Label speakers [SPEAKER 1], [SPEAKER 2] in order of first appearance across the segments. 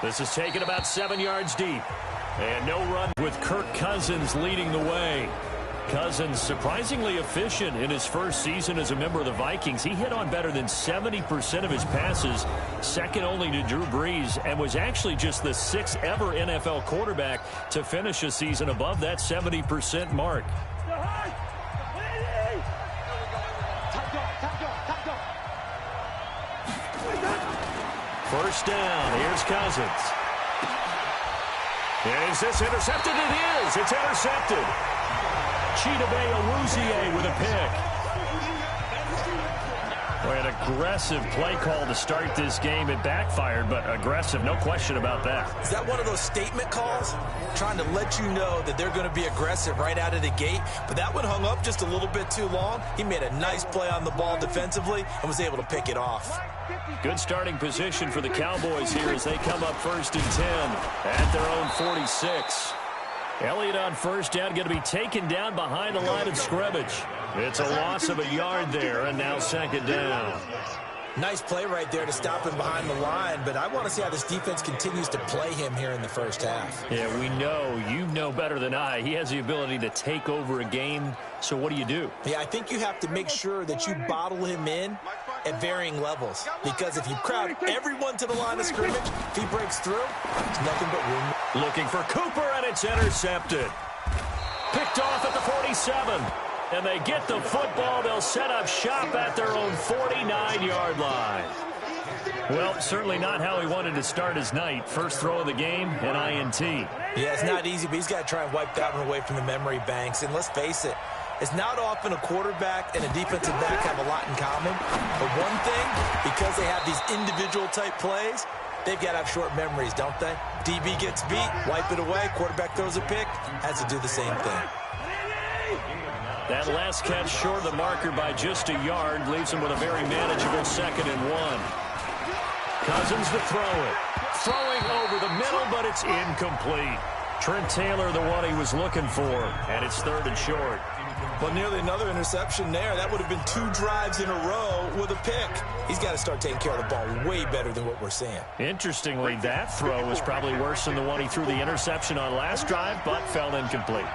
[SPEAKER 1] This is taken about 7 yards deep. And no run with Kirk Cousins leading the way. Cousins surprisingly efficient in his first season as a member of the Vikings. He hit on better than 70% of his passes, second only to Drew Brees, and was actually just the 6th ever NFL quarterback to finish a season above that 70% mark. First down. Here's Cousins. Is this intercepted? It is. It's intercepted. Chidobe Awuzie with a pick. Boy, an aggressive play call to start this game. It backfired, but aggressive, no question about that.
[SPEAKER 2] Is that one of those statement calls? Trying to let you know that they're going to be aggressive right out of the gate, but that one hung up just a little bit too long. He made a nice play on the ball defensively and was able to pick it off.
[SPEAKER 1] Good starting position for the Cowboys here as they come up 1st and 10 at their own 46. Elliott on first down, going to be taken down behind the line of scrimmage. It's a loss of a yard there, and now 2nd down.
[SPEAKER 2] Nice play right there to stop him behind the line, but I want to see how this defense continues to play him here in the first half.
[SPEAKER 1] Yeah, we know. You know better than I. He has the ability to take over a game, so what do?
[SPEAKER 2] Yeah, I think you have to make sure that you bottle him in at varying levels, because if you crowd everyone to the line of scrimmage, if he breaks through, it's nothing but room.
[SPEAKER 1] Looking for Cooper, and it's intercepted. Picked off at the 47. And they get the football. They'll set up shop at their own 49-yard line. Well, certainly not how he wanted to start his night. First throw of the game, an INT.
[SPEAKER 2] Yeah, it's not easy, but he's got to try and wipe that one away from the memory banks. And let's face it, it's not often a quarterback and a defensive back have a lot in common. But one thing, because they have these individual-type plays, they've got to have short memories, don't they? DB gets beat, wipe it away, quarterback throws a pick, has to do the same thing.
[SPEAKER 1] That last catch short of the marker by just a yard leaves him with a very manageable 2nd and 1. Cousins to throw it. Throwing over the middle, but it's incomplete. Trent Taylor, the one he was looking for, and it's 3rd and short.
[SPEAKER 2] Well, nearly another interception there. That would have been 2 drives in a row with a pick. He's got to start taking care of the ball way better than what we're seeing.
[SPEAKER 1] Interestingly, that throw was probably worse than the one he threw the interception on last drive, but fell incomplete.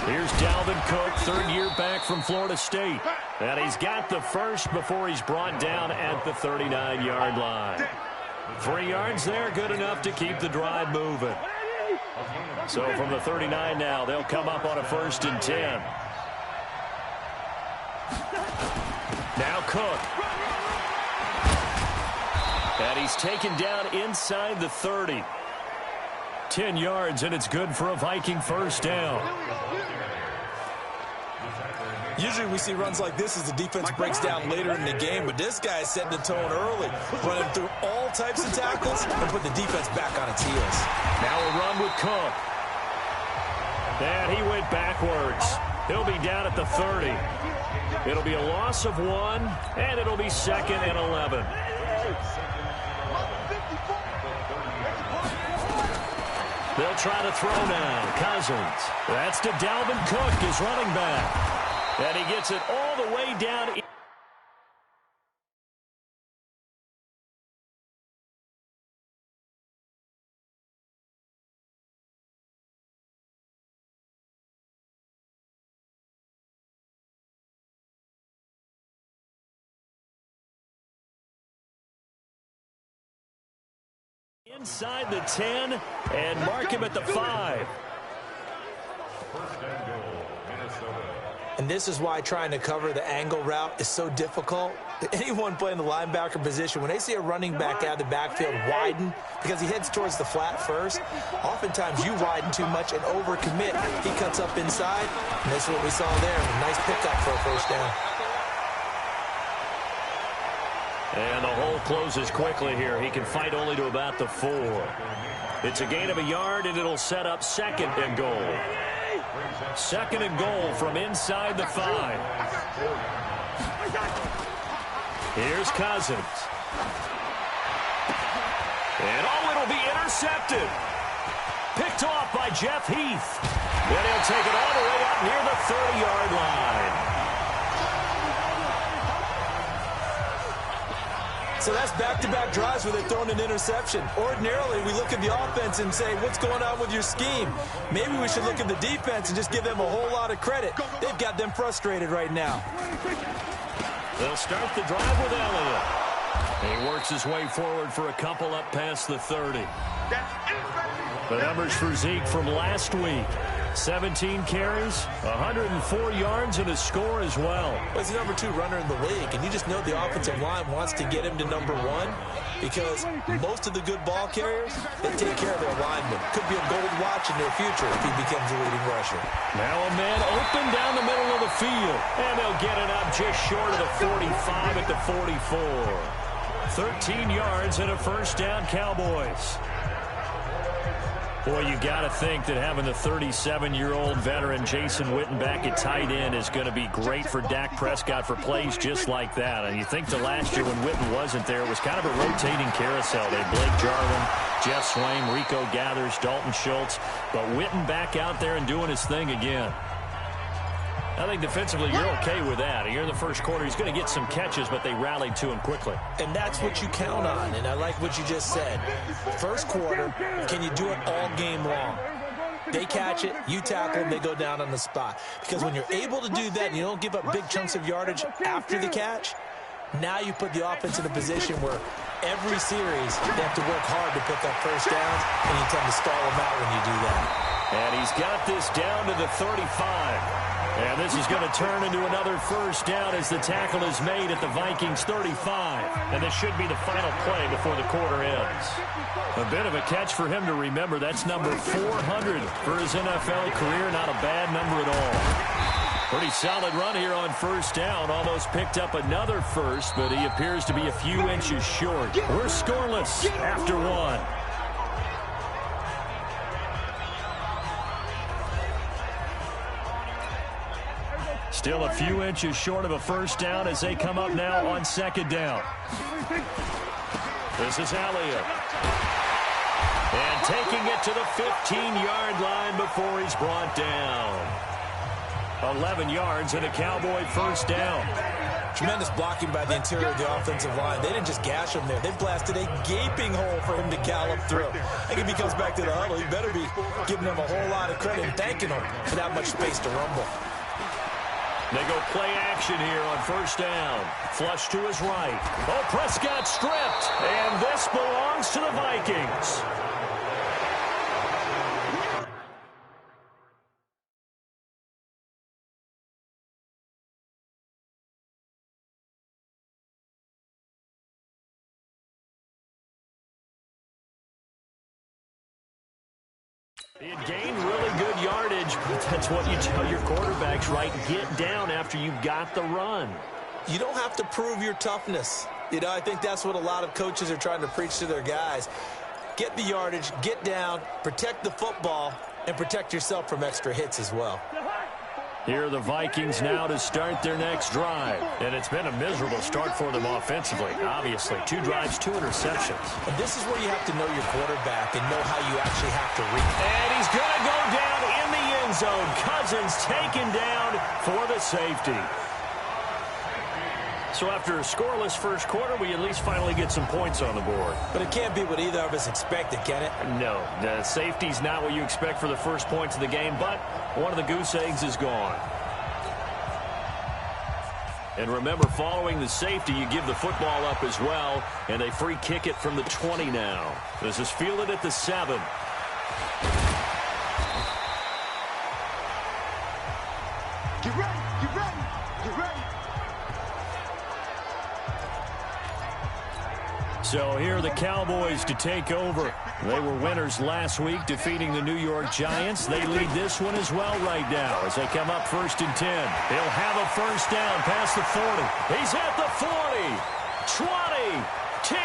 [SPEAKER 1] Here's Dalvin Cook, 3rd year back from Florida State. And he's got the first before he's brought down at the 39-yard line. 3 yards there, good enough to keep the drive moving. So from the 39 now, they'll come up on a 1st and 10. Now Cook. And he's taken down inside the 30. 10 yards, and it's good for a Viking first down.
[SPEAKER 2] Usually we see runs like this as the defense breaks down later in the game, but this guy is setting the tone early, running through all types of tackles and put the defense back on its heels.
[SPEAKER 1] Now a run with Cook. And he went backwards. He'll be down at the 30. It'll be a loss of 1, and it'll be 2nd and 11. They'll try to throw now. Cousins. That's to Dalvin Cook, his running back. And he gets it all the way down. Inside the 10 and mark him at the 5.
[SPEAKER 2] And this is why trying to cover the angle route is so difficult. Anyone playing the linebacker position, when they see a running back out of the backfield widen because he heads towards the flat first, oftentimes you widen too much and overcommit. He cuts up inside, and that's what we saw there. A nice pickup for a first down.
[SPEAKER 1] And the hole closes quickly here. He can fight only to about the 4. It's a gain of a yard, and it'll set up 2nd and goal. 2nd and goal from inside the 5. Here's Cousins. And it'll be intercepted. Picked off by Jeff Heath. And he'll take it all the way up near the 30-yard line.
[SPEAKER 2] So that's back-to-back drives where they're throwing an interception. Ordinarily, we look at the offense and say, what's going on with your scheme? Maybe we should look at the defense and just give them a whole lot of credit. They've got them frustrated right now.
[SPEAKER 1] They'll start the drive with Elliott. He works his way forward for a couple up past the 30. The numbers for Zeke from last week. 17 carries, 104 yards, and a score as well.
[SPEAKER 2] Well, he's the number 2 runner in the league, and you just know the offensive line wants to get him to number 1 because most of the good ball carriers, they take care of their linemen. Could be a gold watch in their future if he becomes a leading rusher.
[SPEAKER 1] Now a man open down the middle of the field, and they'll get it up just short of the 45 at the 44. 13 yards and a first down, Cowboys. Boy, you got to think that having the 37-year-old veteran Jason Witten back at tight end is going to be great for Dak Prescott for plays just like that. And you think the last year when Witten wasn't there, it was kind of a rotating carousel. They had Blake Jarwin, Jeff Swaim, Rico Gathers, Dalton Schultz. But Witten back out there and doing his thing again. I think defensively you're okay with that. Here in the first quarter, he's going to get some catches, but they rallied to him quickly.
[SPEAKER 2] And that's what you count on, and I like what you just said. First quarter, can you do it all game long? They catch it, you tackle them, they go down on the spot. Because when you're able to do that and you don't give up big chunks of yardage after the catch, now you put the offense in a position where every series they have to work hard to pick up first downs, and you tend to stall them out when you do that.
[SPEAKER 1] And he's got this down to the 35. And this is going to turn into another first down as the tackle is made at the Vikings 35. And this should be the final play before the quarter ends. A bit of a catch for him to remember. That's number 400 for his NFL career. Not a bad number at all. Pretty solid run here on first down. Almost picked up another first, but he appears to be a few inches short. We're scoreless after one. Still a few inches short of a first down as they come up now on second down. This is Elliott. And taking it to the 15-yard line before he's brought down. 11 yards and a Cowboy first down.
[SPEAKER 2] Tremendous blocking by the interior of the offensive line. They didn't just gash him there. They blasted a gaping hole for him to gallop through. I think if he comes back to the huddle, he better be giving them a whole lot of credit and thanking them for that much space to rumble.
[SPEAKER 1] They go play action here on first down. Flush to his right. Oh, Prescott stripped. And this belongs to the Vikings. He had gained really good yardage, but that's what you tell your quarterbacks, right? Get down after you've got the run.
[SPEAKER 2] You don't have to prove your toughness. You know, I think that's what a lot of coaches are trying to preach to their guys. Get the yardage, get down, protect the football, and protect yourself from extra hits as well.
[SPEAKER 1] Here are the Vikings now to start their next drive. And it's been a miserable start for them offensively, obviously. 2 drives, 2 interceptions.
[SPEAKER 2] And this is where you have to know your quarterback and know how you actually have to read.
[SPEAKER 1] And he's going to go down in the end zone. Cousins taken down for the safety. So after a scoreless first quarter, we at least finally get some points on the board.
[SPEAKER 2] But it can't be what either of us expected, can it?
[SPEAKER 1] No, the safety's not what you expect for the first points of the game, but one of the goose eggs is gone. And remember, following the safety, you give the football up as well, and they free kick it from the 20 now. This is fielded at the 7.
[SPEAKER 3] Get ready, get ready, get ready.
[SPEAKER 1] So here are the Cowboys to take over. They were winners last week, defeating the New York Giants. They lead this one as well right now as they come up 1st and 10. They'll have a first down past the 40. He's at the 40, 20, 10.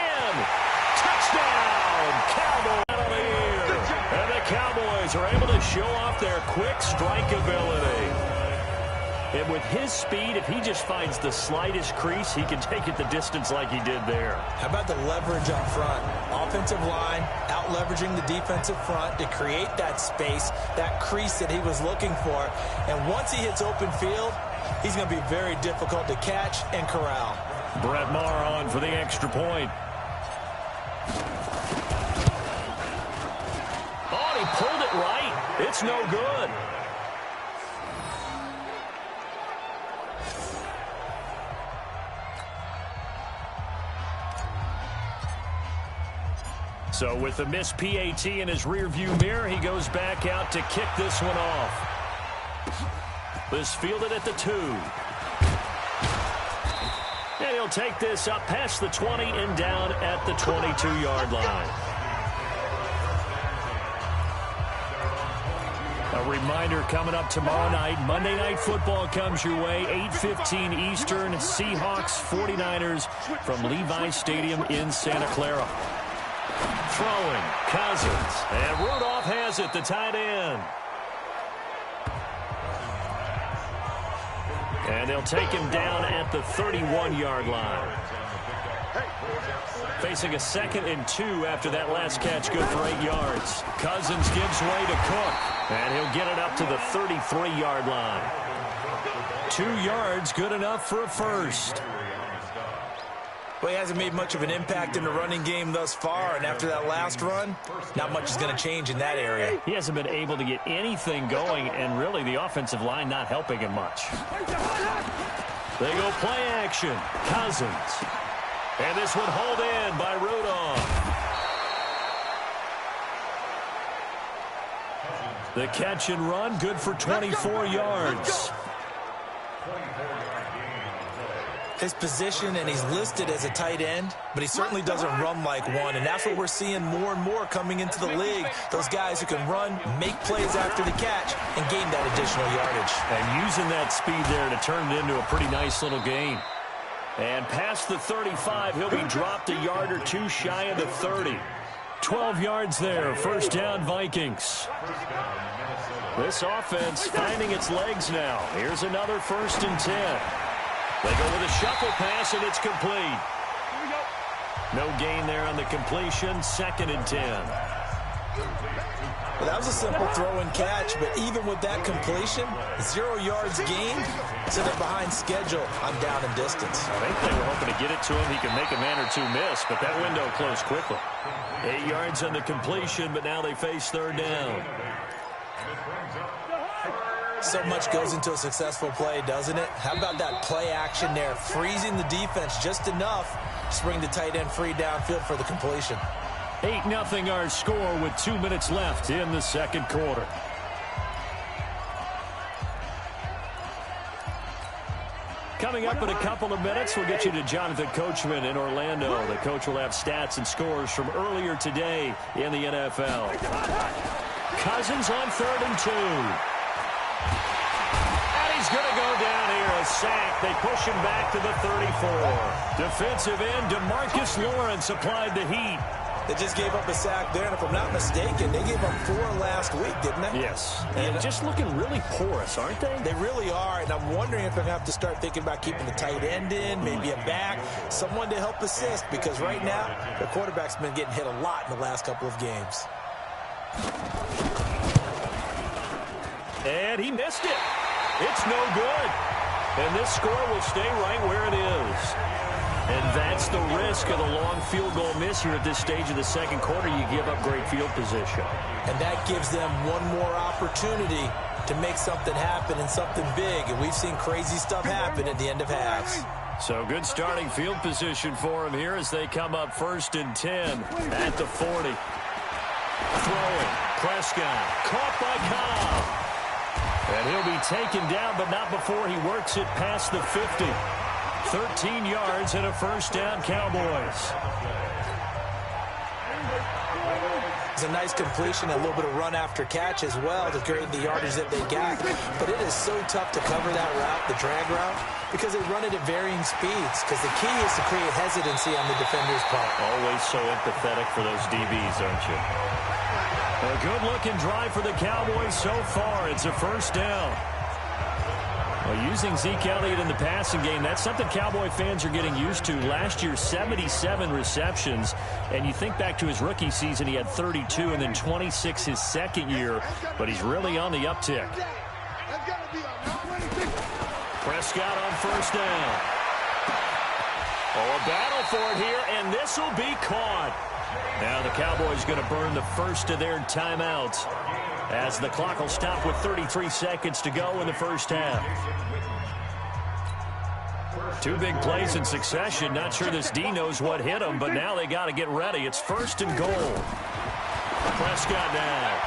[SPEAKER 1] Touchdown, Cowboys out of the air. And the Cowboys are able to show off their quick strike ability. And with his speed, if he just finds the slightest crease, he can take it the distance like he did there.
[SPEAKER 2] How about the leverage up front? Offensive line out-leveraging the defensive front to create that space, that crease that he was looking for. And once he hits open field, he's going to be very difficult to catch and corral.
[SPEAKER 1] Brett Maher on for the extra point. Oh, he pulled it right. It's no good. So with the missed PAT in his rearview mirror, he goes back out to kick this one off. This fielded at the 2. And he'll take this up past the 20 and down at the 22-yard line. A reminder coming up tomorrow night. Monday Night Football comes your way, 8:15 Eastern. Seahawks 49ers from Levi Stadium in Santa Clara. Throwing, Cousins, and Rudolph has it, the tight end. And they'll take him down at the 31-yard line. Facing a 2nd and 2 after that last catch, good for 8 yards. Cousins gives way to Cook, and he'll get it up to the 33-yard line. 2 yards, good enough for a first.
[SPEAKER 2] Well, he hasn't made much of an impact in the running game thus far, and after that last run, not much is going to change in that area.
[SPEAKER 1] He hasn't been able to get anything going, and really the offensive line not helping him much. They go play action. Cousins. And this one hauled in by Rudolph. The catch and run, good for 24 yards.
[SPEAKER 2] His position, and he's listed as a tight end, but he certainly doesn't run like one, and that's what we're seeing more and more coming into the league. Those guys who can run, make plays after the catch, and gain that additional yardage.
[SPEAKER 1] And using that speed there to turn it into a pretty nice little gain. And past the 35, he'll be dropped a yard or 2 shy of the 30. 12 yards there, first down Vikings. This offense finding its legs now. Here's another 1st and 10. They go with a shuffle pass, and it's complete. No gain there on the completion, 2nd and 10.
[SPEAKER 2] Well, that was a simple throw and catch, but even with that completion, 0 yards gained, so they're behind schedule on down and distance.
[SPEAKER 1] I think they were hoping to get it to him. He could make a man or 2 miss, but that window closed quickly. 8 yards on the completion, but now they face 3rd down.
[SPEAKER 2] So much goes into a successful play, doesn't it? How about that play action there, freezing the defense just enough to bring the tight end free downfield for the completion.
[SPEAKER 1] 8-0 our score with 2 minutes left in the 2nd quarter. Coming up in a couple of minutes, we'll get you to Jonathan Coachman in Orlando. The coach will have stats and scores from earlier today in the NFL. Cousins on 3rd and 2. He's going to go down here, a sack. They push him back to the 34. Defensive end DeMarcus Lawrence applied the heat.
[SPEAKER 2] They just gave up a sack there, and if I'm not mistaken, they gave up 4 last week, didn't they?
[SPEAKER 1] Yes, and just looking really porous, aren't they?
[SPEAKER 2] They really are, and I'm wondering if they're going to have to start thinking about keeping the tight end in, maybe a back, someone to help assist, because right now, their quarterback's been getting hit a lot in the last couple of games.
[SPEAKER 1] And he missed it. It's no good. And this score will stay right where it is. And that's the risk of the long field goal miss here at this stage of the 2nd quarter. You give up great field position.
[SPEAKER 2] And that gives them one more opportunity to make something happen and something big. And we've seen crazy stuff happen at the end of halves.
[SPEAKER 1] So good starting field position for them here as they come up 1st and 10 at the 40. Throwing. Prescott. Caught by Cobb. And he'll be taken down, but not before he works it past the 50. 13 yards and a 1st down, Cowboys.
[SPEAKER 2] It's a nice completion, a little bit of run after catch as well to create the yardage that they got. But it is so tough to cover that route, the drag route, because they run it at varying speeds. Because the key is to create hesitancy on the defender's part.
[SPEAKER 1] Always so empathetic for those DBs, aren't you? A good-looking drive for the Cowboys so far. It's a 1st down. Well, using Zeke Elliott in the passing game, that's something Cowboy fans are getting used to. Last year, 77 receptions. And you think back to his rookie season, he had 32 and then 26 his 2nd year. But he's really on the uptick. Prescott on 1st down. Oh, a battle for it here, and this will be caught. Now the Cowboys going to burn the first of their timeouts as the clock will stop with 33 seconds to go in the first half. Two big plays in succession. Not sure this D knows what hit him, but now they got to get ready. It's first and goal. Prescott now.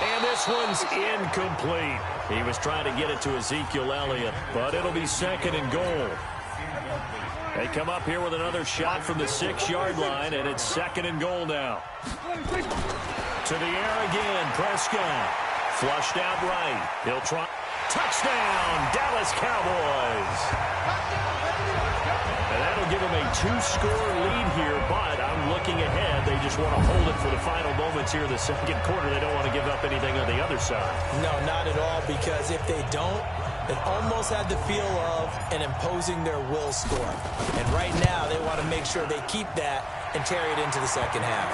[SPEAKER 1] And this one's incomplete. He was trying to get it to Ezekiel Elliott, but it'll be second and goal. They come up here with another shot from the 6-yard line, and it's second and goal now. To the air again, Prescott. Flushed out right. He'll try. Touchdown, Dallas Cowboys. And that'll give them a 2-score lead here, but I'm looking ahead. They just want to hold it for the final moments here in the second quarter. They don't want to give up anything on the other side.
[SPEAKER 2] No, not at all, because if they don't, it almost had the feel of an imposing their will score. And right now, they want to make sure they keep that and carry it into the second half.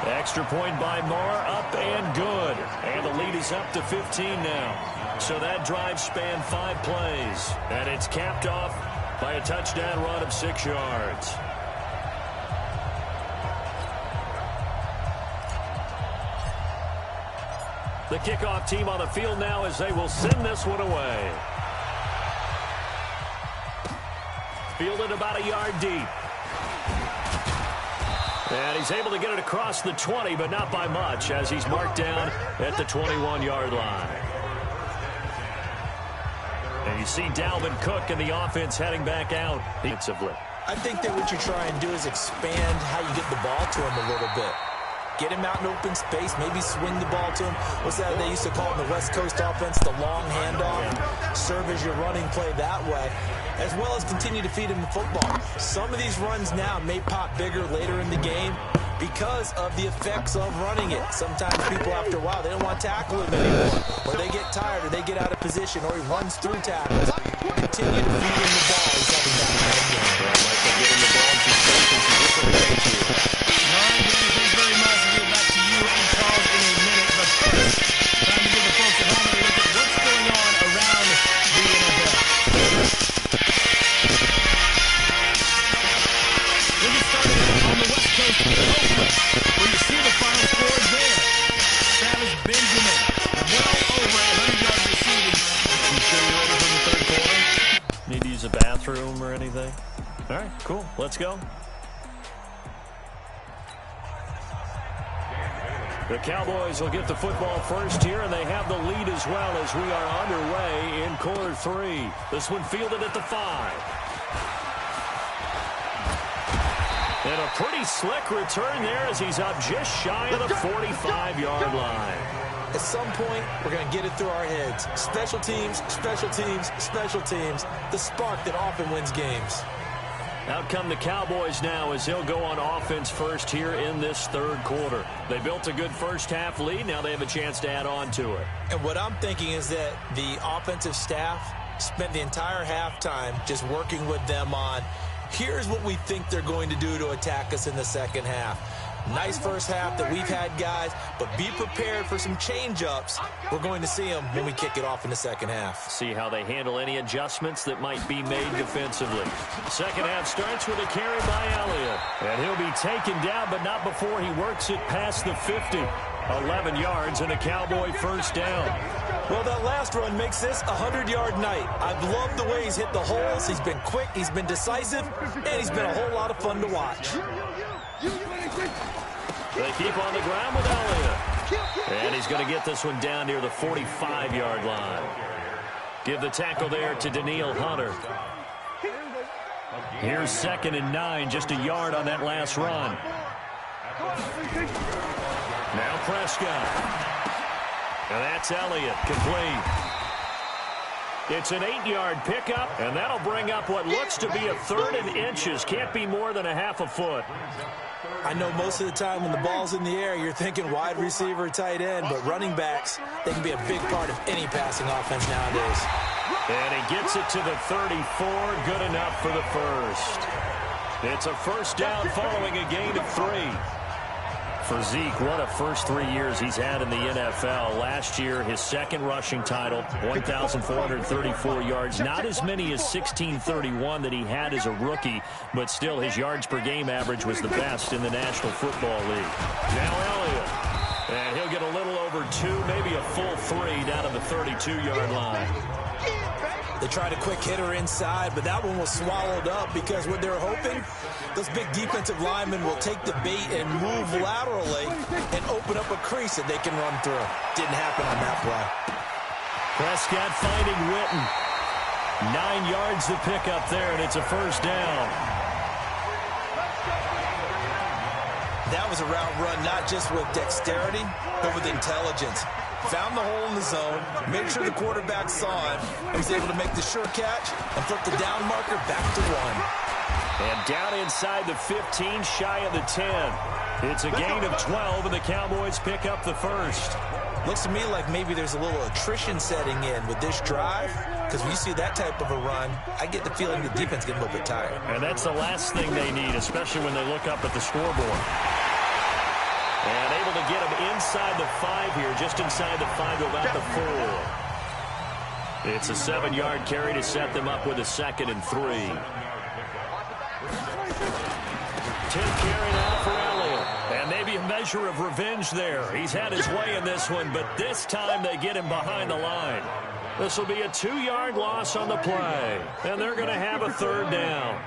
[SPEAKER 1] Extra point by Marr, up and good. And the lead is up to 15 now. So that drive spanned 5 plays. And it's capped off by a touchdown run of 6 yards. The kickoff team on the field now as they will send this one away. Fielded about a yard deep. And he's able to get it across the 20, but not by much, as he's marked down at the 21-yard line. And you see Dalvin Cook and the offense heading back out defensively.
[SPEAKER 2] I think that what you try and do is expand how you get the ball to him a little bit. Get him out in open space, maybe swing the ball to him. What's that they used to call in the West Coast offense, the long handoff? Serve as your running play that way, as well as continue to feed him the football. Some of these runs now may pop bigger later in the game because of the effects of running it. Sometimes people, after a while, they don't want to tackle him anymore, or they get tired, or they get out of position, or he runs through tackles. Continue to feed him the ball. He's having that kind of game.
[SPEAKER 1] Well, Michael, getting the ball to space and thank you.
[SPEAKER 4] Thanks very much. We'll get back to you and Charles in a minute. But first, time to give the folks at home a look at what's going on around the NFL. We'll get started on the West Coast in Oakland, where you see the final scores there. Travis Benjamin, well over 100 yards receiving.
[SPEAKER 1] You sure you're ready for the third quarter? Need to use a bathroom or anything? All right, cool. Let's go. The Cowboys will get the football first here, and they have the lead as well as we are underway in quarter 3. This one fielded at the 5. And a pretty slick return there as he's up just shy of the 45-yard line.
[SPEAKER 2] At some point, we're going to get it through our heads. Special teams, special teams, special teams. The spark that often wins games.
[SPEAKER 1] Out come the Cowboys now as he'll go on offense first here in this third quarter. They built a good first half lead. Now they have a chance to add on to it.
[SPEAKER 2] And what I'm thinking is that the offensive staff spent the entire halftime just working with them on, here's what we think they're going to do to attack us in the second half. Nice first half that we've had, guys, but be prepared for some change-ups. We're going to see them when we kick it off in the second half.
[SPEAKER 1] See how they handle any adjustments that might be made defensively. Second half starts with a carry by Elliott. And he'll be taken down, but not before he works it past the 50. 11 yards and a Cowboy first down.
[SPEAKER 2] Well, that last run makes this a 100-yard night. I've loved the way he's hit the holes. He's been quick, he's been decisive, and he's been a whole lot of fun to watch.
[SPEAKER 1] They keep on the ground with Elliott. And he's going to get this one down near the 45-yard line. Give the tackle there to Danielle Hunter. Here's 2nd and 9, just a yard on that last run. Now Prescott. And that's Elliott, complete. It's an 8-yard pickup, and that'll bring up what looks to be a 3rd and inches. Can't be more than a half a foot.
[SPEAKER 2] I know most of the time when the ball's in the air, you're thinking wide receiver, tight end, but running backs, they can be a big part of any passing offense nowadays.
[SPEAKER 1] And he gets it to the 34, good enough for the first. It's a first down following a gain of 3. For Zeke, what a first 3 years he's had in the NFL. Last year, his second rushing title, 1,434 yards. Not as many as 1,631 that he had as a rookie, but still his yards per game average was the best in the National Football League. Now Elliott. And he'll get a little over 2, maybe a full 3 down to the 32-yard line.
[SPEAKER 2] They tried a quick hitter inside, but that one was swallowed up because what they're hoping, those big defensive linemen will take the bait and move laterally and open up a crease that they can run through. Didn't happen on that play.
[SPEAKER 1] Prescott finding Witten. 9 yards to pick up there, and it's a first down.
[SPEAKER 2] That was a route run not just with dexterity, but with intelligence. Found the hole in the zone, made sure the quarterback saw it, and was able to make the sure catch and flip the down marker back to 1.
[SPEAKER 1] And down inside the 15, shy of the 10. It's a gain of 12, and the Cowboys pick up the first.
[SPEAKER 2] Looks to me like maybe there's a little attrition setting in with this drive, because when you see that type of a run, I get the feeling the defense getting a little bit tired.
[SPEAKER 1] And that's the last thing they need, especially when they look up at the scoreboard. And able to get him inside the 5 here, just inside the 5 to about the 4. It's a 7-yard carry to set them up with a 2nd and 3. 10th carry now for Elliott. And maybe a measure of revenge there. He's had his way in this one, but this time they get him behind the line. This will be a 2-yard loss on the play. And they're going to have a 3rd down.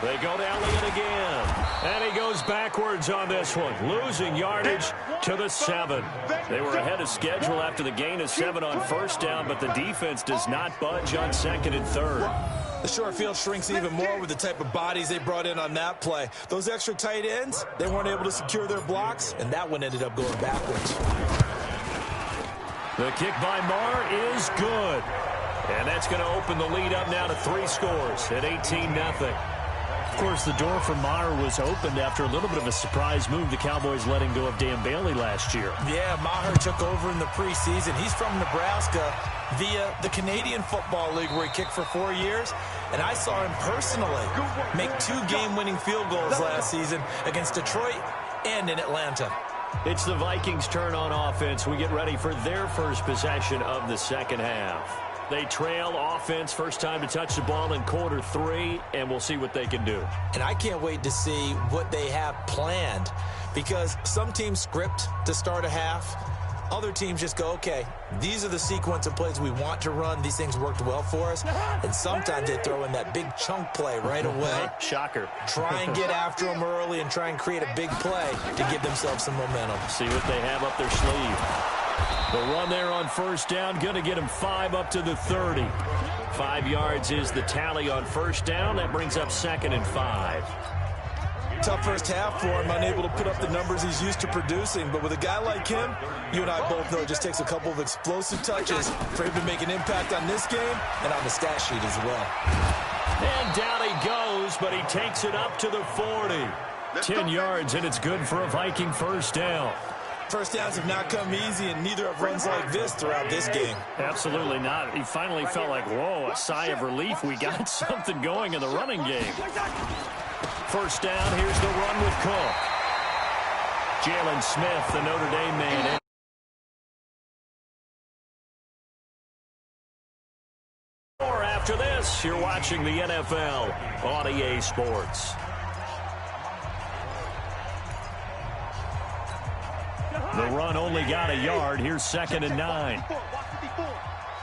[SPEAKER 1] They go to Elliott again. And he goes backwards on this one, losing yardage to the 7. They were ahead of schedule after the gain of 7 on first down, but the defense does not budge on 2nd and 3rd.
[SPEAKER 2] The short field shrinks even more with the type of bodies they brought in on that play. Those extra tight ends, they weren't able to secure their blocks, and that one ended up going backwards.
[SPEAKER 1] The kick by Marr is good. And that's going to open the lead up now to 3 scores at 18-0. Of course, the door for Maher was opened after a little bit of a surprise move. The Cowboys letting go of Dan Bailey last year.
[SPEAKER 2] Yeah, Maher took over in the preseason. He's from Nebraska via the Canadian Football League where he kicked for 4 years. And I saw him personally make 2 game-winning field goals last season against Detroit and in Atlanta.
[SPEAKER 1] It's the Vikings' turn on offense. We get ready for their first possession of the second half. They trail offense, first time to touch the ball in quarter 3, and we'll see what they can do.
[SPEAKER 2] And I can't wait to see what they have planned, because some teams script to start a half. Other teams just go, okay, these are the sequence of plays we want to run. These things worked well for us. And sometimes they throw in that big chunk play right away.
[SPEAKER 1] Shocker.
[SPEAKER 2] Try and get after them early and try and create a big play to give themselves some momentum.
[SPEAKER 1] See what they have up their sleeve. The run there on first down, going to get him 5 up to the 30. 5 yards is the tally on first down. That brings up 2nd and 5.
[SPEAKER 2] Tough first half for him, unable to put up the numbers he's used to producing. But with a guy like him, you and I both know it just takes a couple of explosive touches for him to make an impact on this game and on the stat sheet as well.
[SPEAKER 1] And down he goes, but he takes it up to the 40. 10 yards, and it's good for a Viking first down.
[SPEAKER 2] First downs have not come easy, and neither have runs like this throughout this game.
[SPEAKER 1] Absolutely not. He finally felt like, whoa, a sigh of relief. We got something going in the running game. First down, here's the run with Cook. Jalen Smith, the Notre Dame man. More after this, you're watching the NFL on EA Sports. The run only got a yard. Here's 2nd and 9.
[SPEAKER 3] Watch the curl.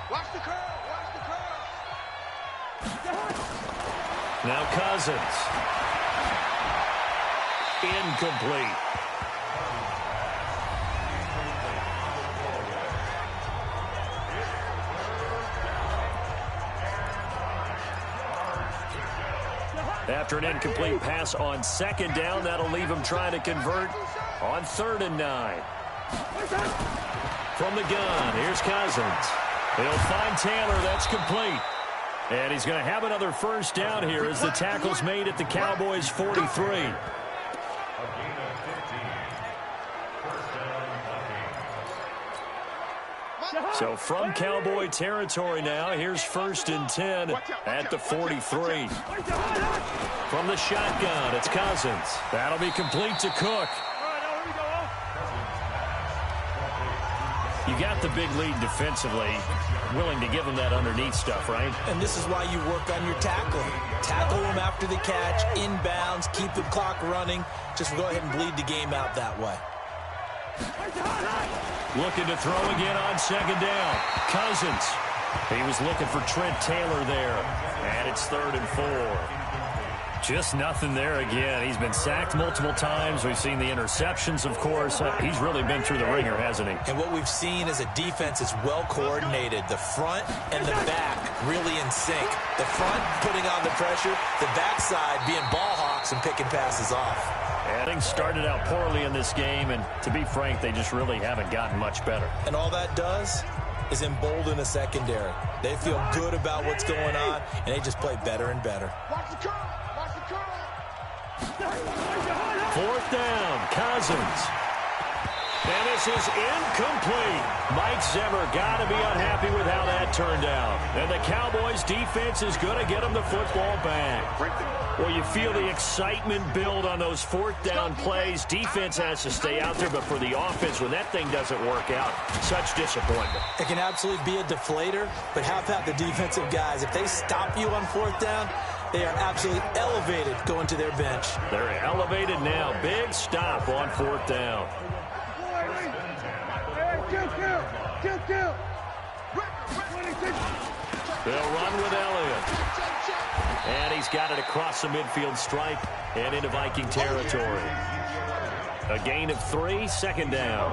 [SPEAKER 3] Watch the curl.
[SPEAKER 1] Now Cousins. Incomplete. After an incomplete pass on 2nd down, that'll leave him trying to convert on 3rd and 9. From the gun, here's Cousins. He'll find Taylor. That's complete. And he's going to have another first down here as the tackle's made at the Cowboys' 43. So from Cowboy territory now, here's 1st and 10 at the 43. From the shotgun, it's Cousins. That'll be complete to Cook. You got the big lead defensively, willing to give them that underneath stuff, right?
[SPEAKER 2] And this is why you work on your tackling. Tackle them after the catch, inbounds, keep the clock running. Just go ahead and bleed the game out that way.
[SPEAKER 1] Looking to throw again on 2nd down. Cousins. He was looking for Trent Taylor there. And it's 3rd and 4. Just nothing there again. He's been sacked multiple times. We've seen the interceptions, of course. He's really been through the ringer, hasn't he?
[SPEAKER 2] And what we've seen is a defense that's well coordinated. The front and the back really in sync. The front putting on the pressure. The backside being ball hawks and picking passes off.
[SPEAKER 1] And things started out poorly in this game, and to be frank, they just really haven't gotten much better.
[SPEAKER 2] And all that does is embolden the secondary. They feel good about what's going on, and they just play better and better.
[SPEAKER 3] Watch the curl. Watch the curl.
[SPEAKER 1] 4th down, Cousins. And this is incomplete. Mike Zimmer got to be unhappy with how that turned out. And the Cowboys defense is going to get him the football back. Well, you feel the excitement build on those 4th down plays. Defense has to stay out there, but for the offense, when that thing doesn't work out, such disappointment.
[SPEAKER 2] It can absolutely be a deflator, but how about the defensive guys? If they stop you on 4th down, they are absolutely elevated going to their bench.
[SPEAKER 1] They're elevated now. Big stop on 4th down. They'll run with Elliott. And he's got it across the midfield stripe and into Viking territory. A gain of 3, 2nd down.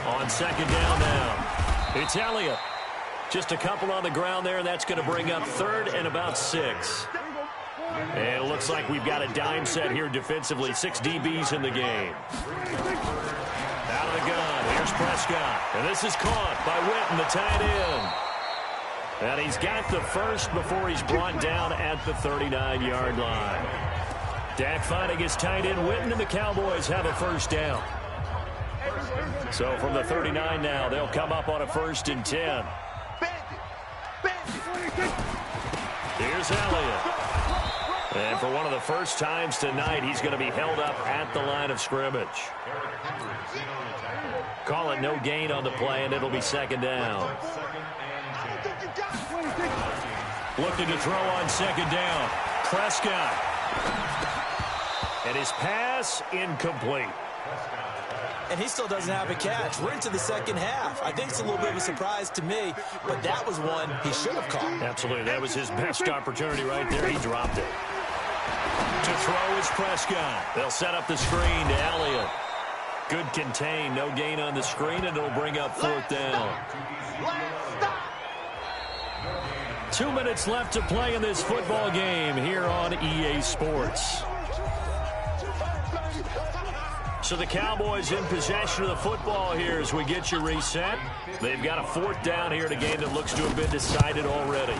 [SPEAKER 1] On 2nd down now, it's Elliott. Just a couple on the ground there, and that's going to bring up 3rd and about 6. And it looks like we've got a dime set here defensively. 6 DBs in the game. Out of the gun, here's Prescott. And this is caught by Witten, the tight end. And he's got the first before he's brought down at the 39-yard line. Dak finding his tight end Witten, and the Cowboys have a 1st down. So from the 39 now, they'll come up on a 1st and 10. Here's Elliott. And for one of the first times tonight, he's going to be held up at the line of scrimmage. Call it no gain on the play, and it'll be 2nd down. Looking to throw on 2nd down. Prescott. And his pass incomplete.
[SPEAKER 2] And he still doesn't have a catch. We're into the 2nd half. I think it's a little bit of a surprise to me, but that was one he should have caught.
[SPEAKER 1] Absolutely. That was his best opportunity right there. He dropped it. To throw is Prescott. They'll set up the screen to Elliott. Good contain. No gain on the screen, and it'll bring up 4th down. 2 minutes left to play in this football game here on EA Sports. So the Cowboys in possession of the football here as we get you reset. They've got a 4th down here in a game that looks to have been decided already.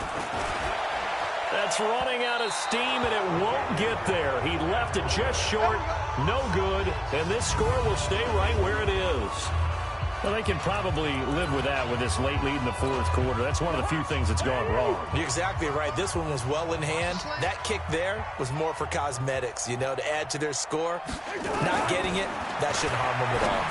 [SPEAKER 1] That's running out of steam, and it won't get there. He left it just short, no good, and this score will stay right where it is. Well, they can probably live with that with this late lead in the 4th quarter. That's one of the few things that's gone wrong.
[SPEAKER 2] You're exactly right. This one was well in hand. That kick there was more for cosmetics, you know, to add to their score. Not getting it, that shouldn't harm them at all.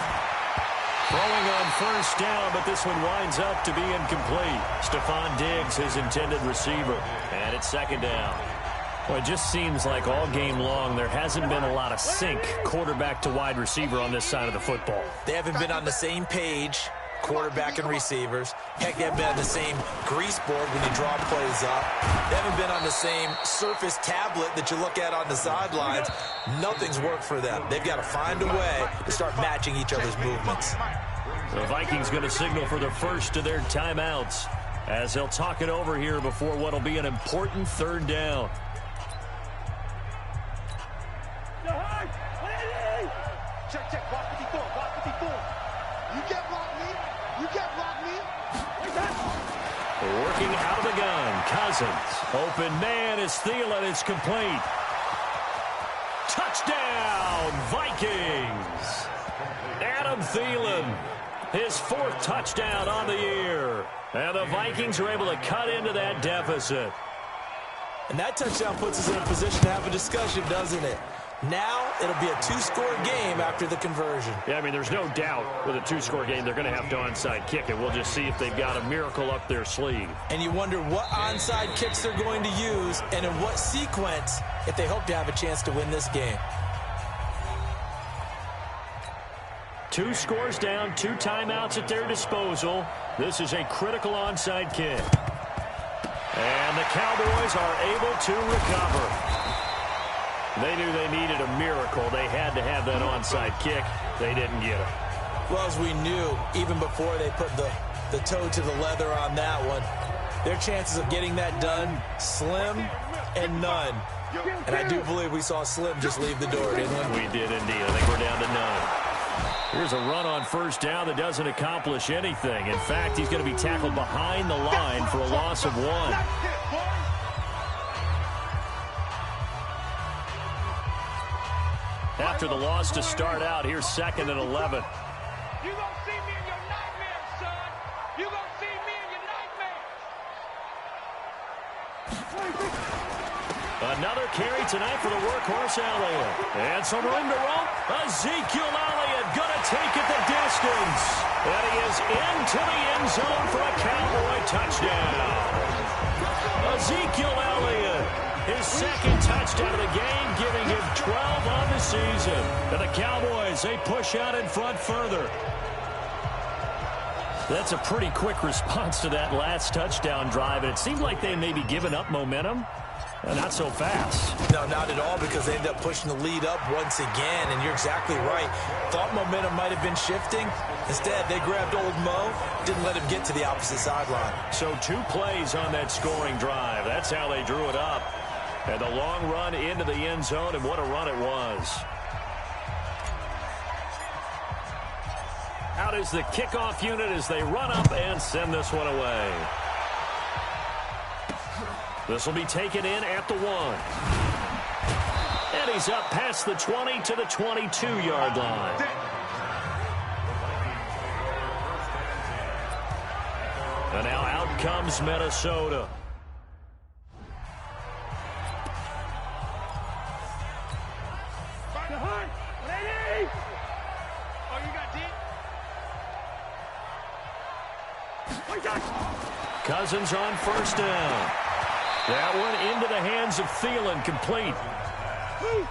[SPEAKER 1] Throwing on 1st down, but this one winds up to be incomplete. Stephon Diggs, his intended receiver. And it's 2nd down. Well, it just seems like all game long there hasn't been a lot of sync quarterback to wide receiver on this side of the football.
[SPEAKER 2] They haven't been on the same page, quarterback and receivers. Heck, they haven't been on the same grease board when you draw plays up. They haven't been on the same surface tablet that you look at on the sidelines. Nothing's worked for them. They've got to find a way to start matching each other's movements.
[SPEAKER 1] The Vikings going to signal for the first of their timeouts as they'll talk it over here before what will be an important 3rd down.
[SPEAKER 3] Check. Block 54. Block 54. You can't block me. You can't block me.
[SPEAKER 1] Working out of the gun. Cousins. Open man is Thielen. It's complete. Touchdown, Vikings! Adam Thielen, his 4th touchdown on the year. And the Vikings are able to cut into that deficit.
[SPEAKER 2] And that touchdown puts us in a position to have a discussion, doesn't it? Now it'll be a 2-score game after the conversion.
[SPEAKER 1] Yeah, I mean, there's no doubt with a 2-score game they're going to have to onside kick it. We'll just see if they've got a miracle up their sleeve.
[SPEAKER 2] And you wonder what onside kicks they're going to use and in what sequence if they hope to have a chance to win this game.
[SPEAKER 1] 2 scores down, 2 timeouts at their disposal. This is a critical onside kick. And the Cowboys are able to recover. They knew they needed a miracle. They had to have that onside kick. They didn't get it.
[SPEAKER 2] Well, as we knew, even before they put the toe to the leather on that one, their chances of getting that done, slim and none. And I do believe we saw Slim just leave the door, didn't we?
[SPEAKER 1] We did indeed. I think we're down to none. Here's a run on first down that doesn't accomplish anything. In fact, he's going to be tackled behind the line for a loss of 1. After the loss to start out, here's 2nd and 11.
[SPEAKER 3] You gonna see me in your nightmares, son. You gonna see me in your nightmares.
[SPEAKER 1] Another carry tonight for the workhorse Elliott. And some room to run. Ezekiel Elliott gonna take it the distance. And he is into the end zone for a Cowboy touchdown. Ezekiel Elliott, his 2nd touchdown of the game, giving him 12 on the season. And the Cowboys, they push out in front further. That's a pretty quick response to that last touchdown drive. And it seemed like they may be giving up momentum. Not so fast.
[SPEAKER 2] No, not at all, because they ended up pushing the lead up once again, and you're exactly right. Thought momentum might have been shifting. Instead, they grabbed old Mo, didn't let him get to the opposite sideline.
[SPEAKER 1] So 2 plays on that scoring drive. That's how they drew it up. And the long run into the end zone, and what a run it was. Out is the kickoff unit as they run up and send this one away. This will be taken in at the 1. And he's up past the 20 to the 22-yard line. And now out comes Minnesota. Cousins on first down. That one into the hands of Thielen, complete.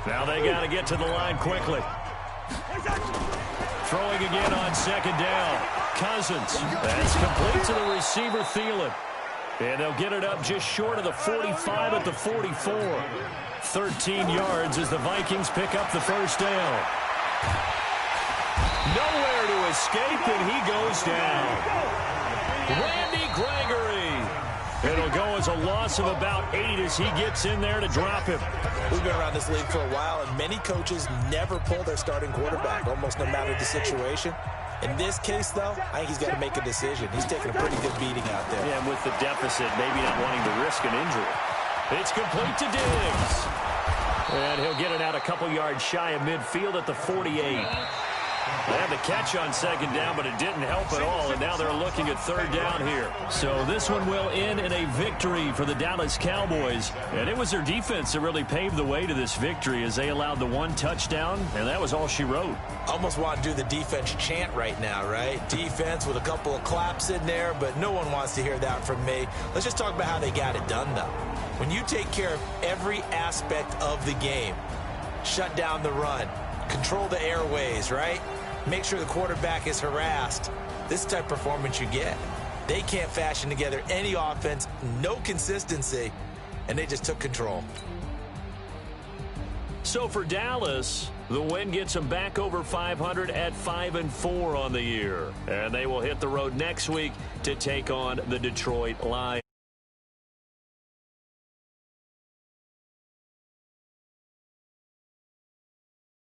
[SPEAKER 1] Now they got to get to the line quickly. Throwing again on 2nd down. Cousins. That's complete to the receiver, Thielen. And they'll get it up just short of the 45 at the 44. 13 yards as the Vikings pick up the first down. Nowhere to escape, and he goes down. Randy Gregory. It'll go as a loss of about 8 as he gets in there to drop him.
[SPEAKER 2] We've been around this league for a while, and many coaches never pull their starting quarterback, almost no matter the situation. In this case, though, I think he's got to make a decision. He's taking a pretty good beating out there.
[SPEAKER 1] Yeah, and with the deficit, maybe not wanting to risk an injury. It's complete to Diggs. And he'll get it out a couple yards shy of midfield at the 48. They had the catch on 2nd down, but it didn't help at all, and now they're looking at 3rd down here. So this one will end in a victory for the Dallas Cowboys, and it was their defense that really paved the way to this victory as they allowed the 1 touchdown, and that was all she wrote.
[SPEAKER 2] Almost want to do the defense chant right now, right? Defense with a couple of claps in there, but no one wants to hear that from me. Let's just talk about how they got it done, though. When you take care of every aspect of the game, shut down the run, control the airways, right? Make sure the quarterback is harassed. This type of performance you get. They can't fashion together any offense, no consistency, and they just took control.
[SPEAKER 1] So for Dallas, the win gets them back over 500 at 5-4 on the year. And they will hit the road next week to take on the Detroit Lions.